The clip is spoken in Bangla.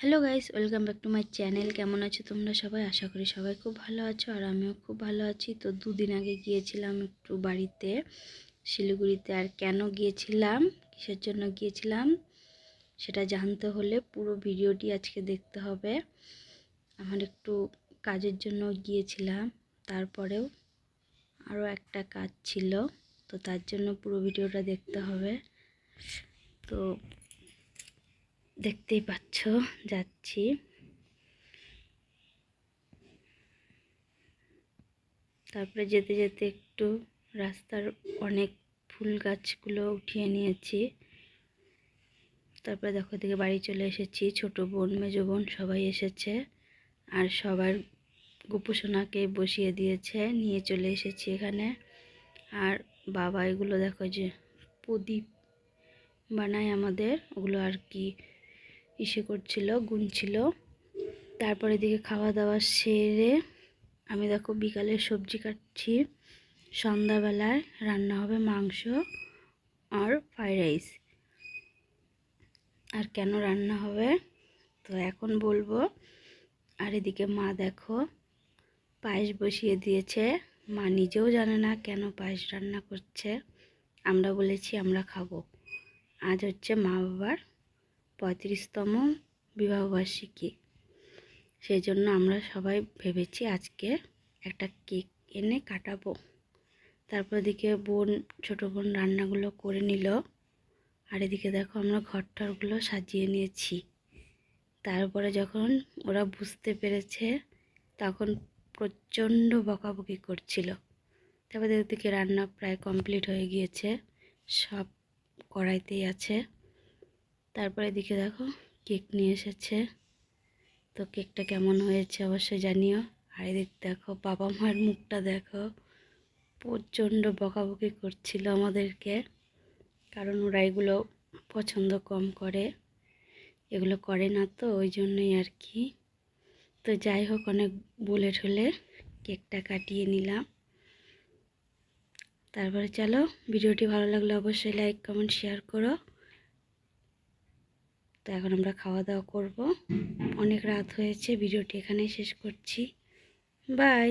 Hello guys, welcome back to my channel. কেমন আছো তোমরা সবাই? আশা করি সবাই খুব ভালো আছো, আর আমিও খুব ভালো আছি। তো দুদিন আগে গিয়েছিলাম একটু বাড়িতে, শিলিগুড়িতে। আর কেন গিয়েছিলাম, কিসের জন্য গিয়েছিলাম সেটা জানতে হলে পুরো ভিডিওটি আজকে দেখতে হবে। আমার একটু কাজের জন্য গিয়েছিলাম, তারপরেও আরও একটা কাজ ছিল, তো তার জন্য পুরো ভিডিওটা দেখতে হবে। তো দেখতেই পাচ্ছ যাচ্ছি। তারপরে যেতে যেতে একটু রাস্তার অনেক ফুল গাছগুলো উঠিয়ে নিয়েছি। তারপরে দেখো দিকে বাড়ি চলে এসেছি। ছোট বোন, মেজো বোন সবাই এসেছে, আর সবার গোপুসোনাকে বসিয়ে দিয়েছে, নিয়ে চলে এসেছি এখানে। আর বাবা এগুলো দেখো যে প্রদীপ বানায় আমাদের, ওগুলো আর কি ইসে করছিল, গুনছিল। তারপরে দিকে খাওয়া দাওয়া সেরে আমি দেখো বিকালে সবজি কাটছি। সন্ধ্যাবেলায় রান্না হবে মাংস আর ফ্রাইড রাইস। আর কেন রান্না হবে তো এখন বলবো। আর এদিকে মা দেখো পায়েস বসিয়ে দিয়েছে। মা নিজেও জানে না কেন পায়েস রান্না করছে। আমরা বলেছি আমরা খাবো। আজ হচ্ছে মা বাবার 35তম বিবাহবার্ষিকী, সেই জন্য আমরা সবাই ভেবেছি আজকে একটা কেক এনে কাটাবো। তারপর এদিকে বোন, ছোটো বোন রান্নাগুলো করে নিল। আর এদিকে দেখো আমরা ঘরটরগুলো সাজিয়ে নিয়েছি। তারপরে যখন ওরা বুঝতে পেরেছে তখন প্রচণ্ড বকাবকি করছিল। তারপরে এদিকে রান্না প্রায় কমপ্লিট হয়ে গিয়েছে, সব কড়াইতেই আছে। তারপরে এদিকে দেখো কেক নিয়ে এসেছে। তো কেকটা কেমন হয়েছে অবশ্যই জানিও। আর এদিকে দেখো বাবা মার মুখটা দেখো, প্রচণ্ড বকাবকি করছিল আমাদেরকে, কারণ ওরা এগুলো পছন্দ কম করে, এগুলো করে না, তো ওই জন্যই আর কি। তো যাই হোক, অনেক বলে ঠলে কেকটা কাটিয়ে নিলাম। তারপরে চলো, ভিডিওটি ভালো লাগলে অবশ্যই লাইক, কমেন্ট, শেয়ার করো। তো এখন আমরা খাওয়া দাওয়া করব। অনেক রাত হয়েছে, ভিডিওটি এখানেই শেষ করছি। বাই।